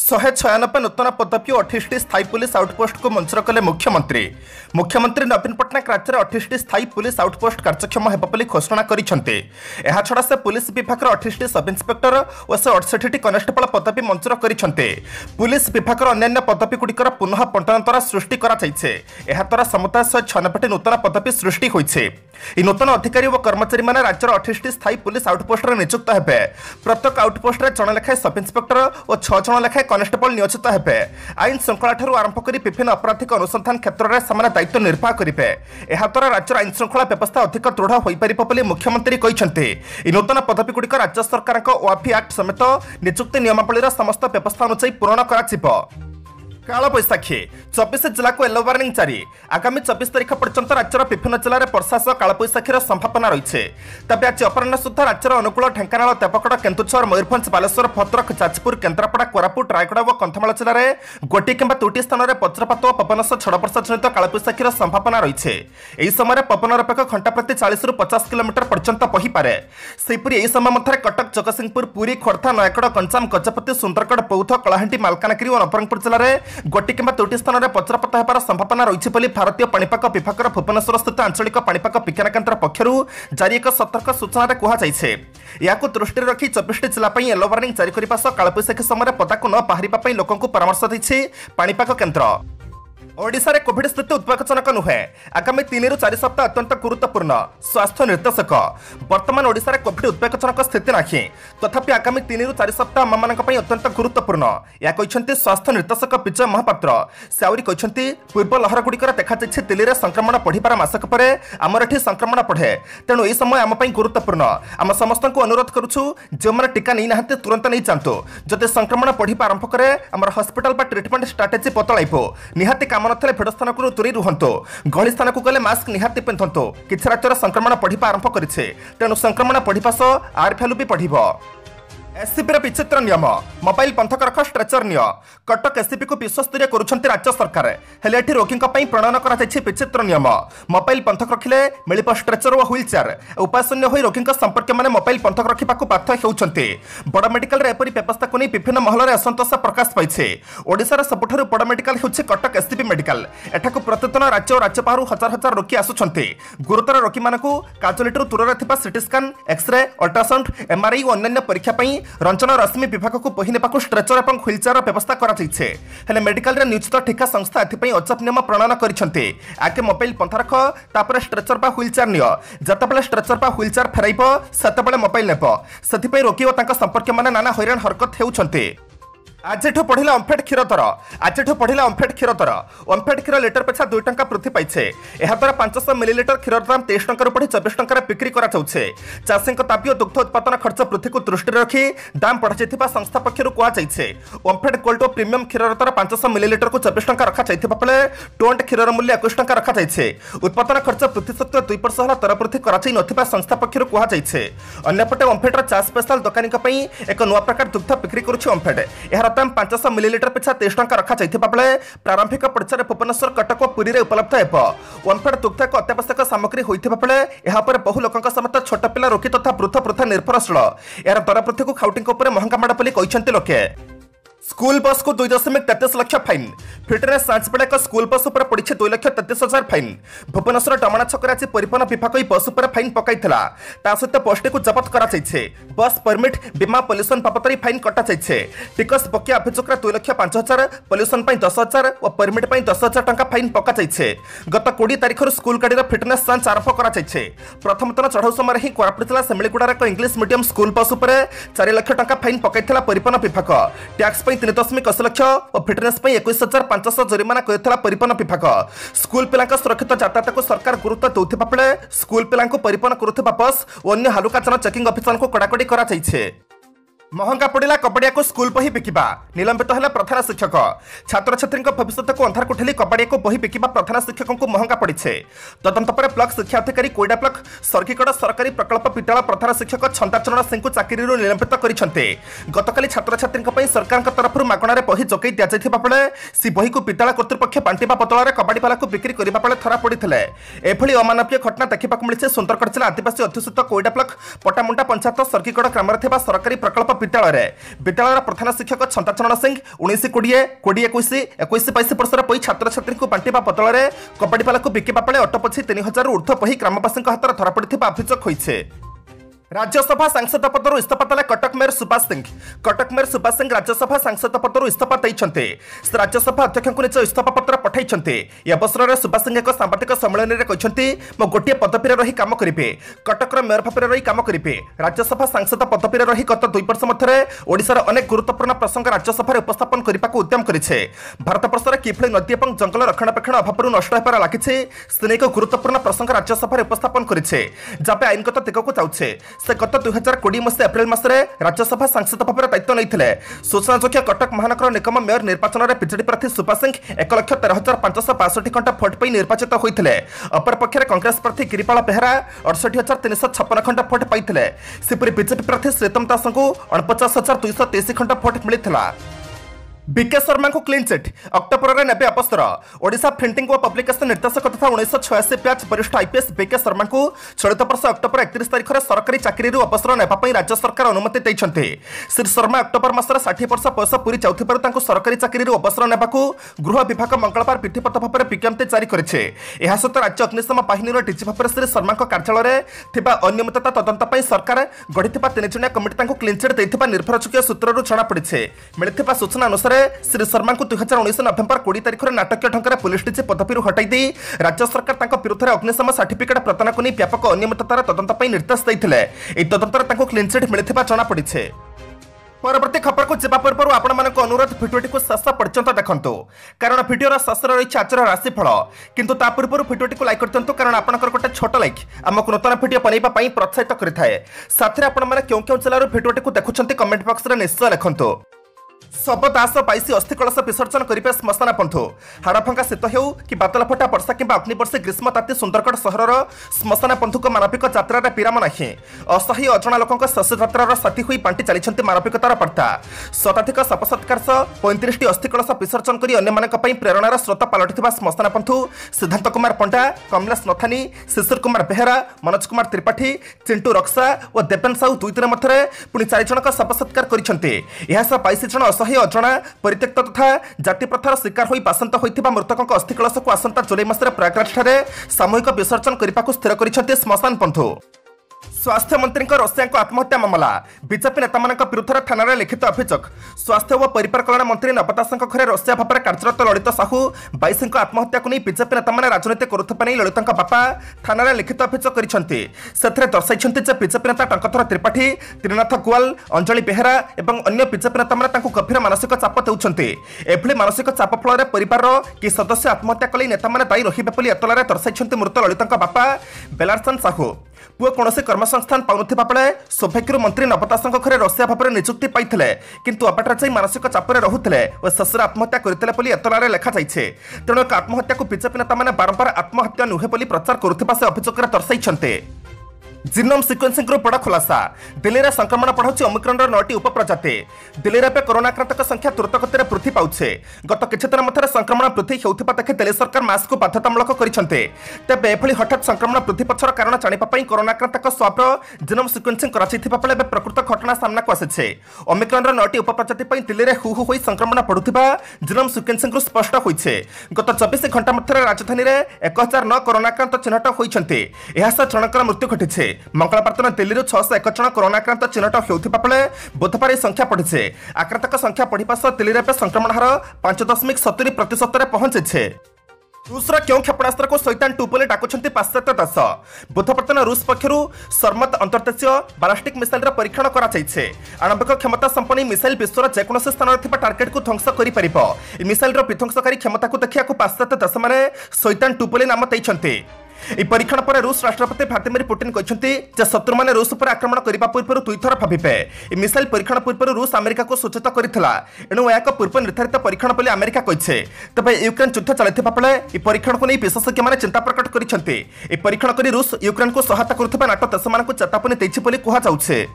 196 नूतन पदवी और 28 स्थायी पुलिस आउटपोस्ट को मंजूर कले मुख्यमंत्री नवीन पट्टनायक राज्य में 28 स्थायी पुलिस आउटपोस्ट कार्यक्षम होगा घोषणा करछड़ा से पुलिस विभाग 28 सब इन्स्पेक्टर और 68 कनेस्टेबल पदवी मंजूर करछन्ते। पुलिस विभाग अन्य पदवी गुड़िकर पुनः बंटन द्वारा सृष्टि द्वारा समुदाय 196 नूतन पदवी सृष्टि होइछे। नूतन अधिकारी और कर्मचारी मैंने राज्य 28 स्थायी पुलिस आउटपोस्ट नियुक्त हेबे। प्रत्येक आउटपोस्ट में जन लेखाएं सब इन्स्पेक्टर और 6 जन लेखाएं कनेस्टेबल नियोजित हेबे। आईन श्रृंखला ठारू आरंभ कर विभिन्न आपराधिक अनुसंधान क्षेत्र में से दायित्व निर्वाह करेंगे। द्वारा राज्य आईन श्रृंखला व्यवस्था अधिक दृढ़ हो पार मुख्यमंत्री कहते। नूतन पदवी गुड़िक राज्य सरकार ओआफी एक्ट समेत नियुक्ति नियमावली समस्त व्यवस्था अनुसार पूरण कर काल बैशाखी 24 जिला को येलो वार्निंग जारी। आगामी 24 तारीख पर्यंत राज्यर विभिन्न जिले में वर्षा सह काल बैशाखीर संभावना रही है। तेज आज अपराह सुधा राज्यर अनुकूल ढेंकानाल देवगढ़ केन्दुझर मयूरभंज बालेश्वर भद्रक जाजपुर केन्द्रापड़ा कोरापुट रायगढ़ और कंधमाल जिले में गोटे कि दुईटी स्थान में वज्रपात और पवन सह झड़ वर्षा जनित काल बैशाखीर संभावना रही है। यह समय पवनर बेग घंटा प्रति 40 ରୁ 50 किलोमीटर पर्यंत बहीपे। सेहीपरि यह समय मध्य कटक जगतसिंहपुर पुरी खोर्धा नयागढ़ गंजाम गजपति सुंदरगढ़ बौद्ध कलाहांडी मालकानगिरी और नवरंगपुर जिले में गोटे कि दुईटी स्थान में वज्रपात होबार संभावना रही है। भारतीय पाणीपाग विभाग भुवनेश्वर स्थित आंचलिक पाणीपाग विज्ञान केन्द्र पक्षर जारी एक सतर्क सूचना कहुई। या दृष्टि रखी 24 जिला येलो वार्निंग जारी करने सह कालबैशाखी समय पदाक न बाहर लोक परामर्श देछि पाणीपाग केन्द्र। ओडिशा रे कोविड स्थिति उद्वेगजनक नुहे। आगामी 3 ରୁ 4 सप्ताह अत्यंत गुरुत्वपूर्ण स्वास्थ्य निर्देशक। वर्तमान ओडिशा रे कोविड उद्वेगजनक स्थिति नाही, तथापि आगामी 3 ରୁ 4 सप्ताह आमମାନଙ୍କ ପାଇଁ अत्यंत गुरुत्वपूर्ण या कहते स्वास्थ्य निर्देशक विजय महापात्र। से आउरी कहते पूर्व लहर गुड़िकर देखा दिल्ली में संक्रमण बढ़िबार मासक पर आमर एठी संक्रमण बढ़े। तेणु यह समय आम गुरुत्वपूर्ण। आम समस्त अनुरोध करुछु जो मैंने टीका नहीं ना तुरंत नहीं जातु। जदि संक्रमण बढ़िबा आरंभ करे आमर हॉस्पिटल बा ट्रीटमेंट स्ट्राटेजी बदलाइबो। निहाती काम नथले भेड़ स्थान को दूरी रुहंतो। गहली स्थान को गले मास्क निहाती पिंधंतो। किछि राज्यर संक्रमण बढ़िबा आरंभ करिछे। तेणु संक्रमण बढ़िबा सह आर भ्यालु भी बढ़िबो। एससीपी विचित्र नियम मोबाइल बंधक रख स्ट्रेचर निय। कटक एससीपी को विश्वस्तरीय करुछंती राज्य सरकार। हेले एठी रोगी प्रणयन करा विचित्र नियम। मोबाइल बंधक रखिले मिलिब स्ट्रेचर और व्हील चेयर। उपासन्य होई रोगी संपर्क मैंने मोबाइल बंधक रखा बाध्य होउछंती। बड़ मेडिकल रे एपरि व्यवस्था को नहीं विभिन्न महल में असंतोष प्रकाश पाइछे। ओडिशार सबुठारु बड़ मेडिकल होछि कटक एससीपी मेडिकल। एठाकु प्रतिदिन राज्य और राज्य बाहर हजार हजार रोगी आसुछंती। गुरुतर रोगी मानकु काजुलिटी दूर थिबा CT scan x-ray ultrasound MRI और अन्य परीक्षा पई रंजन रश्मि विभाग को बही नेबाकु स्ट्रेचर और व्हीलचेयर व्यवस्था करा। मेडिकल रे नियोजित ठेका संस्था एथिपई अजब नियम प्रणयन करिसेंती। आगे मोबाइल पंथा रख तापर स्ट्रेचर बा व्हीलचेयर नियो। जतबेले स्ट्रेचर बा व्हीलचेयर फेराइब सेतबेले मोबाइल नेब। सेथिपई रोगी और तांका संपर्क माने नाना हैरान हरकत हेउछंती। आजेठू बढ़िला ओमफेड क्षीर दर। आजेठू बढ़िला ओमफेड क्षीर दर। ओमफेड क्षीर लिटर पिछा 2 टंका वृद्धि पाइछे। एहा द्वारा 500 मिलीलिटर क्षीर दाम 23 टंका बढ़ी 24 टंका बिक्री करा जाउछे। चाषी दाबी और दुग्ध उत्पादन खर्च वृद्धि को दृष्टि रखी दाम बढ़ाइथिबा संस्था पक्षरु कुआ जाइछे। ओमफेड गोल्ड और प्रीमियम क्षीर दर 500 मिलीलिटर को 24 टंका रखा जाइथिबा बेले टोंट क्षीर मूल्य 21 टंका रखा जाइछे। उत्पादन खर्च वृद्धि सत्वे 2% होला दर वृद्धि करा जाई नथिबा संस्था पक्षरु कुआ जाइछे। अन्यपटे ओमफेडर चा स्पेशल दुकानी पई एक नवा प्रकार दुग्ध बिक्री करुछि ओमफेड। एहार दाम 500 मिलीलिटर पिछा 23 टंका रखा जाइथिबा बेले प्रारंभिक पर्यायर भुवनेश्वर कटक और पुरी रे उपलब्ध हेबो। ओमफेड दुग्ध एक अत्यावश्यक सामग्री होइथिबा बेले एहा पर बहु लोकंक समेत छोट पिला रोगी तथा वृद्ध निर्भरशील। यार दर वृद्धि को खाउटिंग ऊपर महंगा माड़ बोली कहते लोके। स्कूल बस को 2.33 लाख फाइन। फिटनेस जांच बेले एक स्कूल बस पर पड़ी 2,33,000 फाइन। भुवनेश्वर डमणा छक आज परिवहन विभाग बस पर फाइन पकाइथिला। ता सहित बसटी को जबत करा जाइछे। बस परमिट बीमा पॉल्यूशन बाबद फाइन कटा जाइछे। टिकस बकिया अभिযোगरे 2,05,000 पॉल्यूशन पई 10,000 और परमिट पई 10,000 टंका फाइन पका जाइछे। गत 20 तारिख स्कूल गाड़ी फिटनेस जांच आरंभ करा जाइछे। प्रथम दिन चढ़ाऊ समय ही कोरापुट जिला सेमिलीगुड़ार एक इंग्लिश मीडियम स्कूल बस पर 4 लाख टंका फाइन पकाइथिला परिवहन विभाग। टैक्स 3.1 लाख और फिटनेस 21,500 जरिमाना करथिला परिवहन विभाग। स्कूल पिलांका सुरक्षित यातायात को सरकार गुरुत्व देउथिबा बेले स्कूल पिलांको परिवहन करुथिबा बस और अन्य हालुकाचन चेकिंग ऑफिसर को कड़ाकड़ी करा जाइछे। महंगा पड़ा कबाड़िया को स्कूल बही बिकिबा। निलंबित है प्रधान शिक्षक। छात्र छात्री भविष्य को अंधार कुठेली कबाड़िया को बही बिकिबा प्रधान शिक्षकों को महंगा पड़े। तदंत पर ब्लॉक शिक्षा अधिकारी कोईडा ब्लॉक सर्किकड़ सरकारी प्रकल्प विद्यालय प्रधान शिक्षक छंदाचरण सिंह को चाकरी निलंबित करते। गतकाली छात्र छात्री सरकार तरफ मागणार बही जोगाई दि जाइथिबा बेले सी बही को विद्यालय कर्तृपक्ष बांटिबा बदल कबाड़ी वाला को बिक्री करबा बेले धरा पड़ते। एभली अमानवीय घटना देखा मिली सुंदरगढ़ जिला आदिवासी अध्युषित कोईडा ब्लॉक पटामुंडा पंचायत सर्किकड़ ग्राम सरकारी प्रकल्प विद्यालय विद्यालय प्रधान शिक्षक छंताचरण सिंह 1920 2021 21 वर्षर पई छात्र छात्री को बांटिबा बदल में कबाड़ी पाला को बिकिबा बेले अटो पछी 3000 ऊर्ध्व पही ग्रामवासी हाथ धरा पड़ी अभियोग होइछे। राज्यसभा सांसद पदर इस्तीफा देले कटक मेयर सुभाष सिंह राज्यसभा सांसद पदर इस्तीफा देइछन्ते। राज्यसभा अध्यक्ष को निज इस्तीफा पत्र पठाइछन्ते। ए अवसर में सुभाष सिंह एक सांबादिक सम्मेलन में कहते मो गोटे पदवी रही काम करेंगे कटकर मेयर भाव रही काम करेंगे। राज्यसभा सांसद पदवी रही गत 2 वर्ष मध्य ओडिशार अनेक गुरुत्वपूर्ण प्रसंग राज्यसभा उपस्थापन करने को उद्यम करे। भारतवर्ष में किभली नदी और जंगल रक्षणाबेक्षण अभाव नष्ट होबार लगी एक गुरुत्वपूर्ण प्रसंग राज्यसभा उपस्थापन करे जहाँ आईनगत दिग को जाऊे। से गत 2020 मसीह एप्रिल मासरे राज्यसभा सांसद भाव दायित्व नहीं। सूचनायोग्य कटक महानगर निगम मेयर निर्वाचन में बीजेडी प्रार्थी सुभाष सिंह 1,13,562 खंड भोट पर निर्वाचित होते। अपरपक्ष कांग्रेस प्रार्थी गिरिपाल बेहरा 68,356 खंड भोट पाई। सेपरी बीजेपी प्रार्थी श्रीतम दास को 49,223 खंड भोट मिलता। बीके शर्मा को क्लीन चिट अक्टोबर में नेबे अवसर। ओडिशा प्रिंटिंग और पब्लिकेशन निर्देशक तथा 1986 बैच वरिष्ठ आईपीएस बीके शर्मा को चलित वर्ष अक्टोबर 31 तारिख में सरकारी चाकरी अवसर नेबापी राज्य सरकार अनुमति देते। श्री शर्मा अक्टोबर मासर 60 वर्ष बयस पूरी जाऊँ सरकारी चाकरी अवसर नेबाकू गृह विभाग मंगलवार विधिवत भाव में विज्ञप्ति जारी करे। यह सहित राज्य अग्निशम बाहिनी डीजी भाव में श्री शर्मा कार्यालय अनियमितता तदंत सरकार गढ़ी 3 जणिया कमिटी क्लीन चिट देता निर्भरयोग्य सूत्रु जमापड़ी। मिलता सूचना अनुसार श्री शर्मा को 2019 नवेम्बर 20 तारिख में नाटकीय ढंग से पुलिस डीजी पदवी हटाई दी राज्य सरकार विरुद्ध में अग्निशम सर्टिफिकेट प्रदान को व्यापक अनियमिततार तदंत निर्देश देते। तदंतर क्लीन चिट मिलता जमापड़ी। परवर्ती खबर को जावा पूर्व आपण अनुरोध भिडियोटी को शेष पर्यंत देखंतु कारण भिडियोर शेष रही आज राशिफल किंतु ता पूर्व भिडियोटी को लाइक कर दिंतु कारण आपनकर गोटे छोट लाइक आमको नूतन भिडियो बनैबा पई प्रोत्साहित करिथाय। साथै आपण माने क्यों जिल्लार भिडियोटी को देखुछन्ते कमेंट बॉक्स रे निश्चय लिखंतु। शबदास 22 अस्थि कलश विसर्जन करेंगे श्मशान पंथु। हाड़फंका शीत हो कि बादलफटा वर्षा कि अग्निवर्षी ग्रीष्म ताती सुंदरगढ़ सहर श्मशान पंथुक मानविक यात्रा विराम ना। असह्य अजणा लोक शेष यात्रार साथी हुई बांटी चली मानविकतार बार्ता। शताधिक शव सत्कार 35 अस्थि कलश विसर्जन कर अन्य प्रेरणार स्रोत पलटि श्मशान पंथु सिद्धांत कुमार पंडा, कमलेश नथानी, शिशिर कुमार बेहेरा, मनोज कुमार त्रिपाठी, चिंटू रक्सा और देवेन साहू 2 दिन मध्य पुणी 4 जन शव सत्कार करते। 22 जन असह्य अजणा परित्यक्त तथा जाति प्रथार शिकार होई पासंत होइथिबा मृतकों अस्थि कलश को आसंता जुलाई मासरे प्रयागराज ठारे सामूहिक विसर्जन करने को स्थिर करिसेंते श्मशान पंथु। स्वास्थ्य मंत्री रसिया आत्महत्या मामला बीजेपी नेता विरुद्ध थाना लिखित अभियोग। स्वास्थ्य और परिवार कल्याण मंत्री नव दास घरे रसिया भाव में कार्यरत ललित साहू 22 आत्महत्या को नहीं बीजेपी नेता राजनीति करुवा ललित बापा थाना लिखित अभियोग कर दर्शाई बीजेपी नेता टंकधर त्रिपाठी, त्रिनाथ गुआल, अंजलि बेहेरा और अन्य बीजेपी नेता गभीर मानसिक चाप देउछन्ते। एभली मानसिक चाप फल परिवार कि सदस्य आत्महत्या कले नेता दायी रही एतलार दर्शाई मृत ललित बापा बेलारसन साहू। पुओ कौन कर्मसंस्थान पाउनथिबा बेले सौभाग्य मंत्री नव दास घरे रसिया भाव में नियुक्ति पाइथिले किंतु अपाटर जाई मानसिक चापरे रहुथिले और शेषରେ आत्महत्या करथिले बोली एतलारे लेखा जाइछे। तेणु एक आत्महत्या को बीजेपी नेता माने बारंबार आत्महत्या नुहे बोली प्रचार करुथिबा से अभियोग दर्शाइछन्ते। जीनोम सिक्वेन्सिंग बड़ खुलासा दिल्ली में संक्रमण बढ़ाऊँ ओमिक्रॉन 9टी उपप्रजाति। दिल्ली में कोरोना आक्रांतक संख्या द्रुत गति वृद्धि पाउछे। गत किछि दिन मध्य संक्रमण वृद्धि होउथिबा देखि दिल्ली सरकार मास्क को बाध्यतामूलक करिसेंते। तेबे एभली हठात संक्रमण वृद्धि पछर कारण जानिबा पई कोरोना आक्रांतक स्वाब जीनोम सिक्वेन्सिंग कराइथिबा बेले प्रकृत घटना सामना को आसिछे। ओमिक्रॉन 9टी उपप्रजाति पई दिल्ली में हु होई संक्रमण बढ़ुथिबा जीनोम सिक्वेन्सिंग स्पष्ट होइछे। गत 24 घंटा मध्य राजधानी में 1009 कोरोना आक्रांत चिन्हट होइछन्ते। एहा सह जनकर मृत्यु घटिछे। मंगलवार दिन दिल्ली 601 जन कोरोना आक्रांत चिन्हट होता बेले बुधवार संख्या बढ़ी। आक्रांतक संख्या बढ़ा सह दिल्ली में संक्रमण हार 5.70% पहुंचे। रूसर क्यों क्षेपणास्त्र को शैतान 2 बोली डाकुछन्ति पाश्चात्य देश। बुधवार दिन रूस पक्षरु सर्मत अंतर्देशीय बालास्टिक मिसाइल परीक्षण कराଯାଇଛି। आणविक क्षमता संपन्न मिसाइल विश्वर जेकोसी स्थान में टार्गेट को ध्वंस कर मिसाइल विध्वंसकारी क्षमता को देखा पाश्चात्य देश मैंने शैतान 2 बोली नाम देइछन्ति। परीक्षण पर रूस राष्ट्रपति व्लादिमीर पुतिन कहते शत्रु मैंने रूस पर आक्रमण करने पूर्व 2 थर भावे। मिसाइल परीक्षण पूर्व रूस अमेरिका को सूचित करथिला एणु एक पूर्व निर्धारित परीक्षण बोली अमेरिका कहिছে। तबे यूक्रेन युद्ध चलथिबा बेले परीक्षण को नहीं विशेषज्ञ मैंने चिंता प्रकट करिसेंते। परीक्षण कर रूस यूक्रेन को सहायता करुथिबा नाटो देश मानक चेतावनी दैछि बोली कहा जाउछे।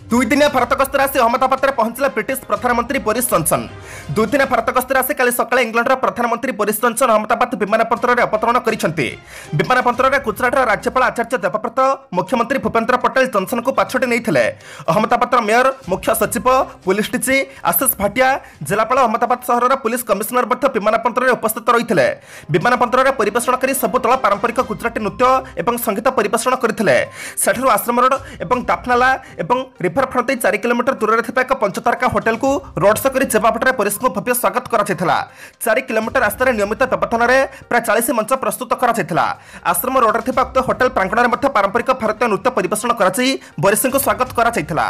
दुई दिनिया भारत गस्तर आसी अहमदाबाद पहुंचला ब्रिटिश प्रधानमंत्री बोरिस जॉनसन। दुई दिनिया भारत गस्तर आसी काली सकाळे इंग्लैंडर प्रधानमंत्री बोरिस जॉनसन अहमदाबाद विमानबंदर अवतरण करिसेंती। विमानबंदर गुजरात राज्यपाल आचार्य देवव्रत, मुख्यमंत्री भूपेन्द्र पटेल जॉनसन को पाछोटी नहीं। अहमदाबाद मेयर, मुख्य सचिव, पुलिस डीजी आशीष भाटिया, जिलापाल अहमदाबाद सहर पुलिस कमिशनर विमानबंदर उपस्थित रही। विमानबंदर परिवेषण कर सबु दल पारंपरिक गुजराती नृत्य और संगीत परिवेषण करते। आश्रम रोड और दाफनाला और रिभर फ्रंट 4 किलोमीटर दूर एक पंचतारका होटेल को रोड शो कर जेबापटे पुलिस को भव्य स्वागत करा। 4 किलोमीटर रास्तार नियमित व्यवधान में प्राय 40 मंच प्रस्तुत करा। आश्रम रोड उक्त होटेल प्रांगण में पारंपरिक भारतीय नृत्य परिवेषण कर बोरिस को स्वागत करा।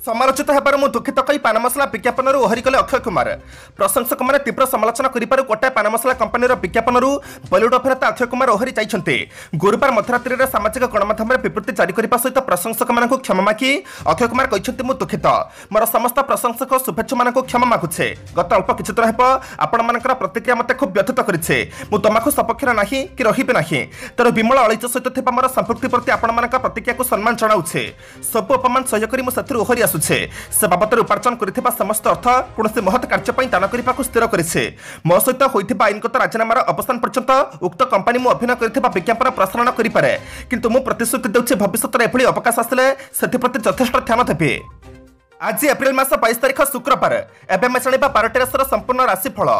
समालोचित होबार मु दुखित कही पान मसला विज्ञापन ओहरी कले अक्षय कुमार। प्रशंसक मैंने तीव्र समालोचना कर गोटाए पान मसला कंपनी विज्ञापन बॉलीवुड अभिनेता अक्षय कुमार ओहरी जाइछन्ते। गुरुवार मध्यरात्रि में सामाजिक गणमाध्यम विवृत्ति जारी करने सहित प्रशंसक मान क्षमा मागी अक्षय कुमार कहते मुझे दुखित, मोर समस्त प्रशंसक शुभेच्छु मान क्षमा मागुछे। गत अल्प किछि दिन हेब आपण मानकर प्रतिक्रिया मते खूब व्यथित करिछे। मु तमाखु सपक्षर नाही कि रहिबे नाही, तेणु विमल अळिच सहित थिबा मोर संपृक्ति प्रति आपण मानकर प्रतिक्रिया को सम्मान जणाउछे। सब अपमान सह्य करी मु सथिर ओहरी से बाबद उपार्जन कर समस्त अर्थ कौन महत् कार्य दान करने को स्थिर करे। मो सहित होता आईनगत राजीनामार अवसान पर्यंत उक्त कंपनी मु अभिनय कर विज्ञापन प्रसारण करें, किंतु मु प्रतिश्रुति देउछि भविष्य में एभली अवकाश आसिले से यथेष्ट ध्यान देबे। आज एप्रिल मास 22 तारिख शुक्रवार। एवं मैं जाना 12टी राशि संपूर्ण राशिफल।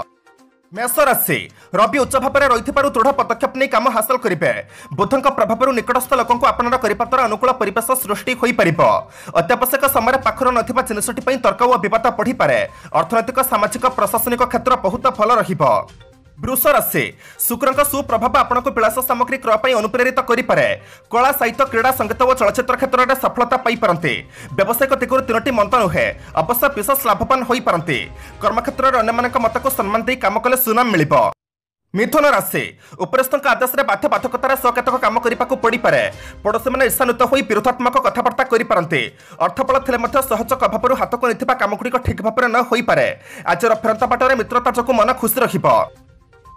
मेष राशि रवि उच्च भाव में रही दृढ़ पदक्षेप नहीं काम हासिल करेंगे। बुधों प्रभाव निकटस्थ लोक आपणर करने अनुकूल परिवेश सृष्टि हो पार। अत्यावश्यक समय पाखर नथिबा जिनिसटी तर्क और बद बढ़ी पारे। अर्थनैतिक सामाजिक प्रशासनिक क्षेत्र बहुत भल रहिबो। वृष राशि शुक्रଙ୍କ सुप्रभाव आपण को विलास सामग्री क्रय पर अनुप्रेरित करें। कला साहित्य क्रीड़ा संगीत और चलचित्र क्षेत्र में सफलता पाइपारती। व्यावसायिक दिगुर 3टी मंत नुहे, अवश्य विशेष लाभवान हो पारती। कर्मक्षेत्र में अन्य मत को सम्मान दे काम कले सुनाम मिल। मिथुन राशि उपरस्थ आदेश में बाध्य बाधकतार सकेतक काम करने को पड़ पारे। पड़ोशी मैंने ईर्षान्वित हो विरोधात्मक कथबार्ता करते। अर्थबल थे सहयोग अभाव हाथ को नहीं कामगुड़िक ठीक भाव न हो पारे। आज फेरंता बाटर मित्रता जो मन खुशी रहिबो।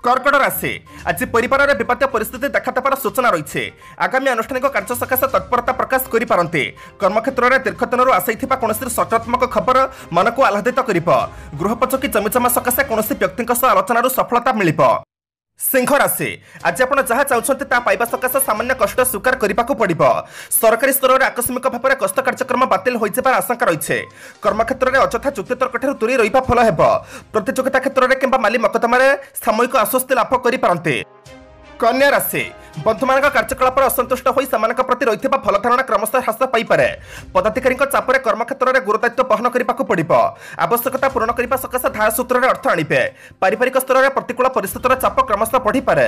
कर्कट राशि आज परिवार में विपत्य परिस्थिति देखा देवार सूचना रही। आगामी आनुष्ठानिक कार्य सकाशे तत्परता प्रकाश करें। कर्मक्षेत्र में दीर्घदिन आसाई कौन सकारात्मक खबर मन को आह्लादित कर। गृहोपयोगी जमीजमा सकाशे कौन व्यक्ति आलोचना सफलता मिल। सिंह राशि आज आप जहाँ चाहते पाइबा सकाशे सामान्य कष्ट स्वीकार करने को पड़ो। सरकारी स्तर में आकस्मिक भाव में गस्त कार्यक्रम बातिल हो आशंका रही। कर्मक्षेत्र में अଯଥା चुक्तितर्क ठाରୁ दूरी रही फल हेब। प्रतियोगिता क्षेत्र में किंबा माली मकदमा सामयिक आश्वस्ति लाभ करें। कन्या राशि बंधुमान कार्यकलाप असंतुष्ट हो प्रति रही फल धारणा क्रमशः ह्रास पाइपे। पदाधिकारी चापर कर्मक्षेत्र में गुरुदायित्व बहन करने को पड़ो। आवश्यकता पूरण करने सकाशे धार सूत्र में अर्थ आणिबे। पारिवारिक स्तर में प्रतिकूल परिस्थितिर चाप क्रमशः बढ़ी पारे।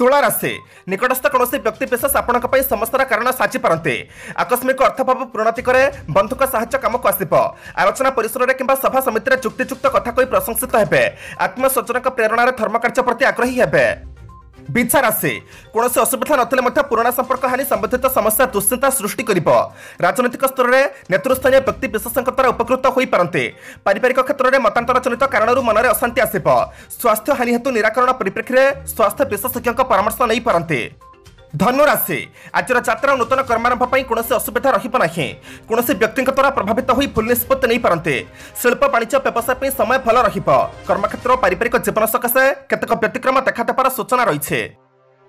तुला राशि निकटस्थ कौन व्यक्ति विशेष आपण समस्या कारण साची पारती। आकस्मिक अर्थभाव पूर्णति करे बंधुक साहाय्य काम को आसिब। आलोचना परिसर में किंबा सभा समिति चुक्तियुक्त कथा कही प्रशंसित हेबे। आत्मसचनक प्रेरणा धर्म कार्य प्रति आग्रही हेबे। बिच्छा राशि कौन असुविधा नथिले पुराना संपर्क हानि संबंधित समस्या दुश्चिंता सृष्टि करिबो। राजनीतिक स्तर में नेतृस्थानीय व्यक्ति विशेषज्ञ द्वारा उपकृत हो पारती। पारिवारिक क्षेत्र में मतांतर जनित कारण मनरे अशांति आसिब। स्वास्थ्य हानि हेतु निराकरण परिप्रेक्षी में स्वास्थ्य विशेषज्ञ परामर्श नहीं पारती। धनु राशि आज यात्रा नूतन कर्मारंभ कौन असुविधा रहा। कौन व्यक्ति द्वारा प्रभावित हो भूल निष्पत्ति नहीं पारती। शिल्प वाणिज्य व्यवसाय समय भल कर्मक्षेत्र और पारिवारिक जीवन सकाशे केतक व्यतिक्रम देखा देवार सूचना रही।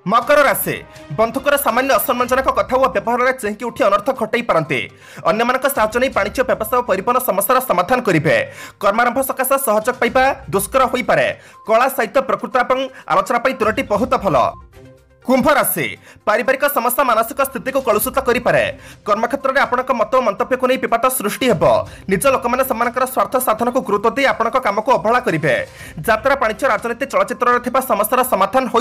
मकर राशि बंधुकर सामान्य असम्मानजनक कथा और व्यवहार में चेंकी उठी अनर्थ घटाई पारती। अन्य साहाय्य नहीं वाणिज्य व्यवसाय और परिवहन समस्यार समाधान करेंगे। कर्मारंभ सकाशे सहयोग पाइबा दुष्कर हो पारे। कला साहित्य प्रकृति और आलोचना 3टी बहुत भल। कुंभ राशि पारिवारिक समस्या मानसिक स्थिति को कलुषित करें। कर्मक्षेत्र में आपण मत और मंतव्य को नहीं विवाद सृष्टि हेब। निज लोक मैंने स्वार्थ साधन को गुरुत्व दे आपण काम को अवहेला करेंगे। यात्रा वाणिज्य राजनीति चलचित्र में समस्यार समाधान हो।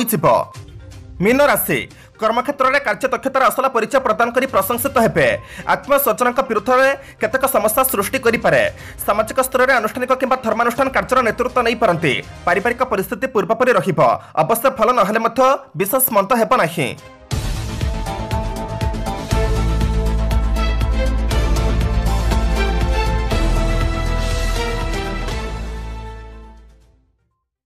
मीन राशि कर्मक्षेत्र में कार्य दक्षतार असल परिचय प्रदान कर प्रशंसित हेबे। आत्मस्वजन विरुद्ध में केतक समस्या सृष्टि करें। सामाजिक स्तर में आनुष्ठानिक किंबा धर्मानुष्ठान कार्यर नेतृत्व नहीं पारती। पारिवारिक परिस्थिति पूर्वपरि रहिबो। अवश्य फल नहेले विशेष मंत हेब नाही।